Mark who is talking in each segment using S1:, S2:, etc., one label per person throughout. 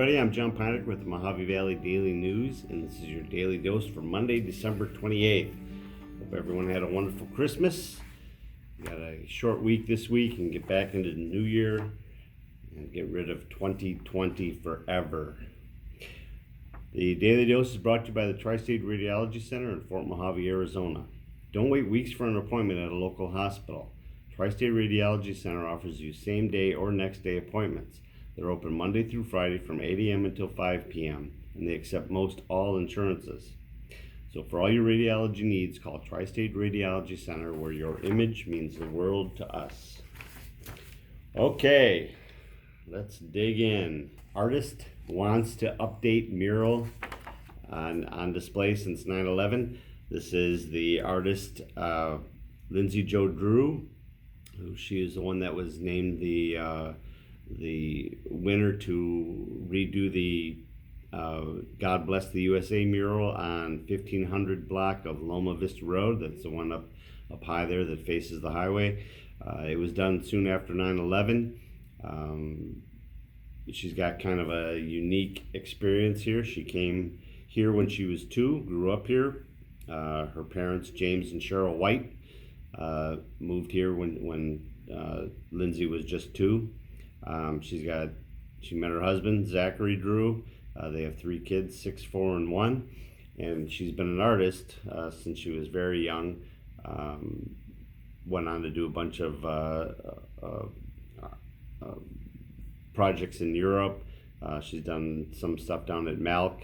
S1: everybody. I'm John Panic with the Mohave Valley Daily News, and this is your daily dose for Monday, December 28th. Hope everyone had a wonderful Christmas. We got a short week this week and get back into the new year and get rid of 2020 forever. The Daily Dose is brought to you by the Tri-State Radiology Center in Fort Mohave, Arizona. Don't wait weeks for an appointment at a local hospital. Tri-State Radiology Center offers you same-day or next-day appointments. They're open Monday through Friday from 8 a.m. until 5 p.m., and they accept most all insurances. So for all your radiology needs, call Tri-State Radiology Center, where your image means the world to us. Okay, let's dig in. Artist wants to update mural on display since 9/11. This is the artist Lindsay Jo Drew, who she is the one that was named the winner to redo the God Bless the USA mural on 1500 block of Loma Vista Road. That's the one up high there that faces the highway. It was done soon after 9/11. She's got kind of a unique experience here. She came here when she was 2, grew up here. Her parents, James and Cheryl White, moved here when Lindsay was just 2. She met her husband, Zachary Drew. They have 3 kids, 6, 4, and 1. And she's been an artist since she was very young. Went on to do a bunch of projects in Europe. She's done some stuff down at Malk.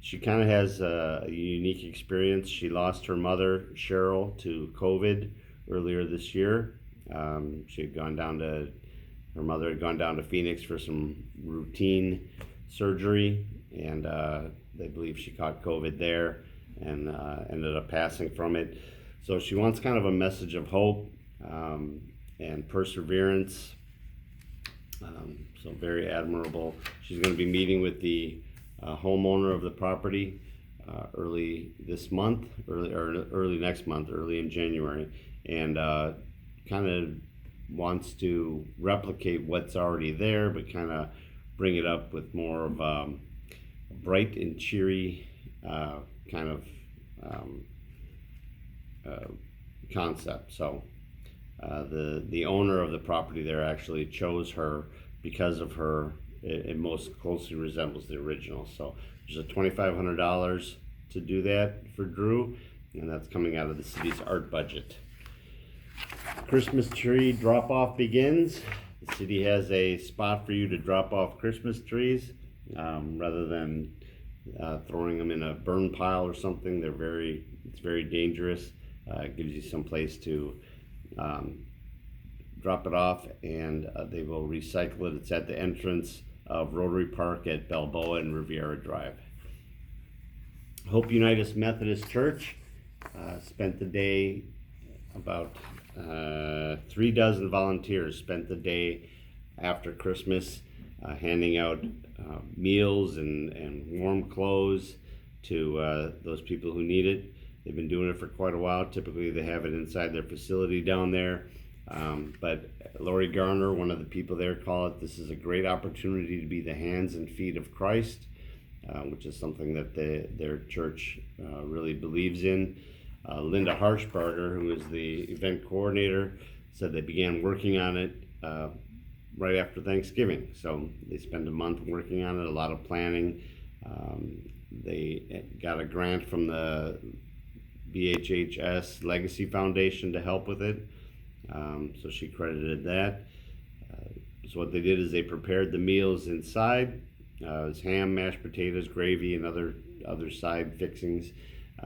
S1: She kind of has a unique experience. She lost her mother, Cheryl, to COVID earlier this year. Her mother had gone down to Phoenix for some routine surgery, and they believe she caught COVID there and ended up passing from it. So she wants kind of a message of hope and perseverance. So very admirable. She's going to be meeting with the homeowner of the property early next month, early in January, and kind of wants to replicate what's already there, but kind of bring it up with more of a bright and cheery kind of concept. So the owner of the property there actually chose her because of her. It most closely resembles the original. So there's a $2,500 to do that for Drew, and that's coming out of the city's art budget. Christmas tree drop-off begins. The city has a spot for you to drop off Christmas trees rather than throwing them in a burn pile or something. It's very dangerous. It gives you some place to drop it off, and they will recycle it. It's at the entrance of Rotary Park at Balboa and Riviera Drive. Hope Unitas Methodist Church spent the day, about 3 dozen volunteers spent the day after Christmas handing out meals and warm clothes to those people who need it. They've been doing it for quite a while. Typically they have it inside their facility down there. But Lori Garner, one of the people there, this is a great opportunity to be the hands and feet of Christ, which is something that their church really believes in. Linda Harshbarger, who is the event coordinator, said they began working on it right after Thanksgiving. So they spend a month working on it, a lot of planning. They got a grant from the BHHS Legacy Foundation to help with it. So she credited that. So what they did is they prepared the meals inside. It was ham, mashed potatoes, gravy, and other side fixings.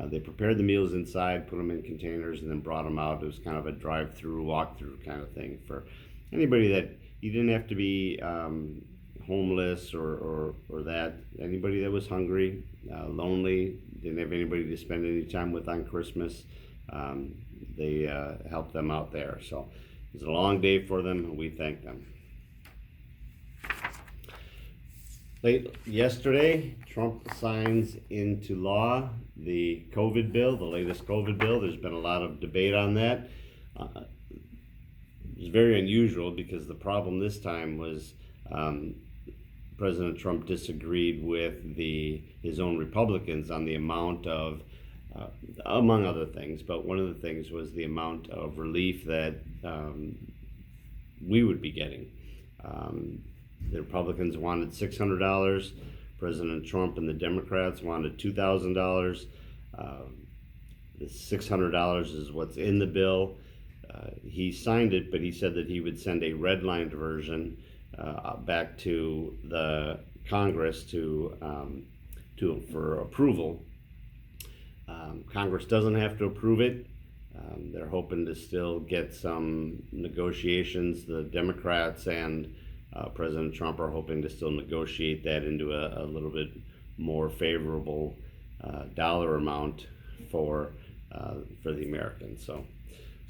S1: They prepared the meals inside, put them in containers, and then brought them out. It was kind of a drive-through, walk-through kind of thing for anybody that you didn't have to be homeless or that. Anybody that was hungry, lonely, didn't have anybody to spend any time with on Christmas. They helped them out there. So it was a long day for them, and we thank them. Late yesterday, Trump signs into law the COVID bill, the latest COVID bill. There's been a lot of debate on that. It was very unusual because the problem this time was President Trump disagreed with his own Republicans on the amount of, among other things, but one of the things was the amount of relief that we would be getting. The Republicans wanted $600. President Trump and the Democrats wanted $2,000. The $600 is what's in the bill. He signed it, but he said that he would send a redlined version back to the Congress for approval. Congress doesn't have to approve it. They're hoping to still get some negotiations. The Democrats and President Trump are hoping to still negotiate that into a little bit more favorable dollar amount for the Americans. So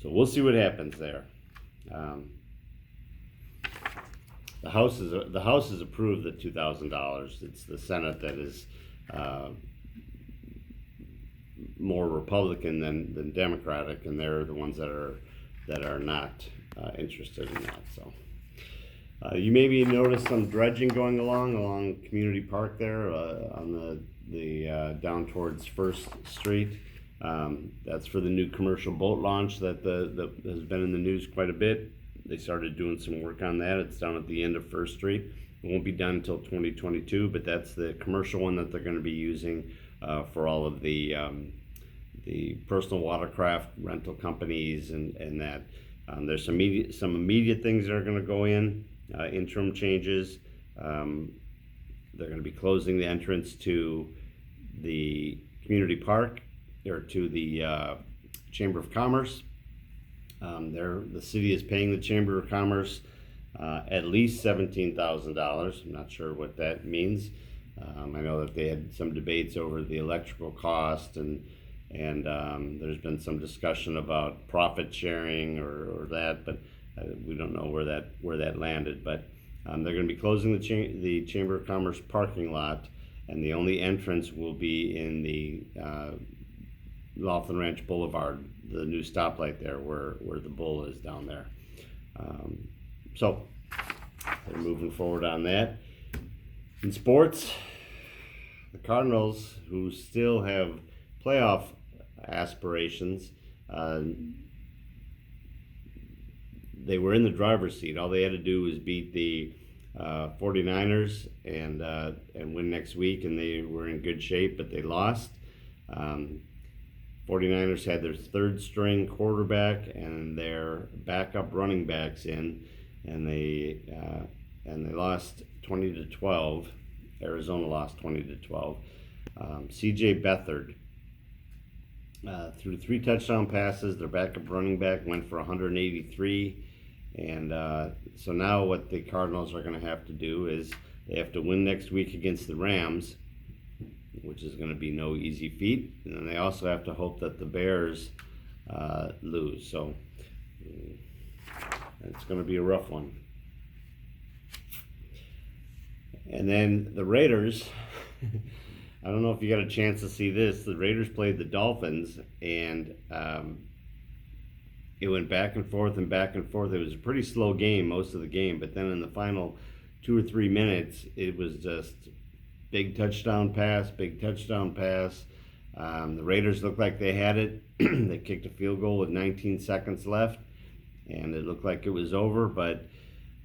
S1: we'll see what happens there. The House has approved the $2,000. It's the Senate that is more Republican than Democratic, and they're the ones that are not interested in that. So you maybe noticed some dredging going along Community Park there on the down towards First Street. That's for the new commercial boat launch that has been in the news quite a bit. They started doing some work on that. It's down at the end of First Street. It won't be done until 2022, but that's the commercial one that they're going to be using for all of the personal watercraft rental companies and that. There's some immediate things that are going to go in, interim changes. They're going to be closing the entrance to the community park, or to the Chamber of Commerce. The city is paying the Chamber of Commerce at least $17,000. I'm not sure what that means. I know that they had some debates over the electrical cost, and there's been some discussion about profit sharing or that, but we don't know where that landed. But they're going to be closing the Chamber of Commerce parking lot, and the only entrance will be in the Laughlin Ranch Boulevard, the new stoplight there where the bull is down there. So they're moving forward on that. In sports, the Cardinals, who still have playoff aspirations, they were in the driver's seat. All they had to do was beat the 49ers and win next week, and they were in good shape, but they lost. 49ers had their third string quarterback and their backup running backs in, and they lost 20-12. Arizona lost 20-12. C.J. Beathard threw 3 touchdown passes. Their backup running back went for 183, and so now what the Cardinals are going to have to do is they have to win next week against the Rams, which is going to be no easy feat. And then they also have to hope that the Bears lose. So it's going to be a rough one. And then the Raiders, I don't know if you got a chance to see this. The Raiders played the Dolphins, and it went back and forth and back and forth. It was a pretty slow game most of the game, but then in the final 2 or 3 minutes, it was just big touchdown pass. The Raiders looked like they had it. They kicked a field goal with 19 seconds left, and it looked like it was over, but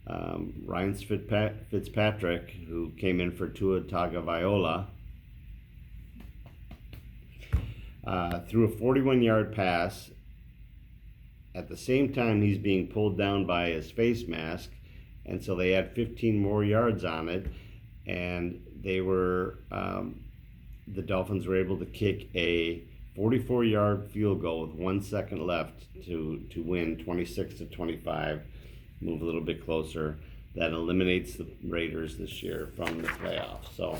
S1: Ryan Fitzpatrick, who came in for Tua Tagovailoa, threw a 41-yard pass. At the same time, he's being pulled down by his face mask, and so they had 15 more yards on it, and the Dolphins were able to kick a 44-yard field goal with 1 second left to win 26-25, move a little bit closer. That eliminates the Raiders this year from the playoffs. So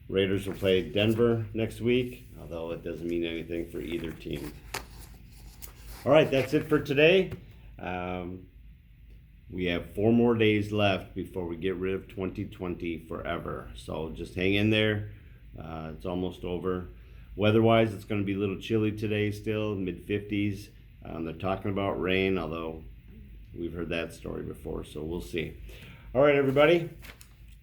S1: Raiders will play Denver next week, although it doesn't mean anything for either team. All right, that's it for today. We have 4 more days left before we get rid of 2020 forever. So just hang in there. It's almost over. Weather-wise, it's going to be a little chilly today still, mid-50s. They're talking about rain, although we've heard that story before, so we'll see. All right, everybody.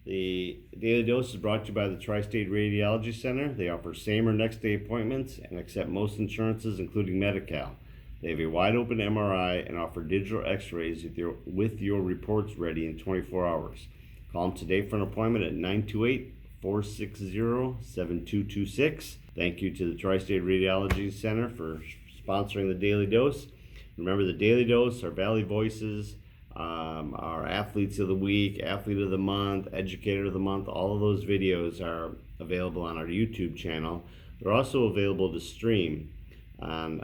S1: The Daily Dose is brought to you by the Tri-State Radiology Center. They offer same or next day appointments and accept most insurances, including Medi-Cal. They have a wide open MRI and offer digital x-rays with your reports ready in 24 hours. Call them today for an appointment at 928-460-7226. Thank you to the Tri-State Radiology Center for sponsoring the Daily Dose. Remember, the Daily Dose, our Valley Voices, our Athletes of the Week, Athlete of the Month, Educator of the Month, all of those videos are available on our YouTube channel. They're also available to stream on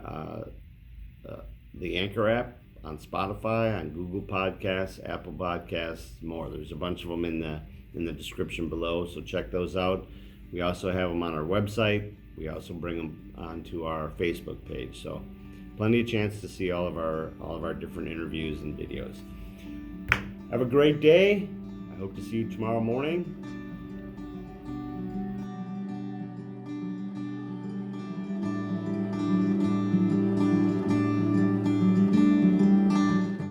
S1: the Anchor app, on Spotify, on Google Podcasts, Apple Podcasts, more. There's a bunch of them in the description below, so check those out. We also have them on our website. We also bring them onto our Facebook page, so plenty of chance to see all of our different interviews and videos. Have a great day. I hope to see you tomorrow morning.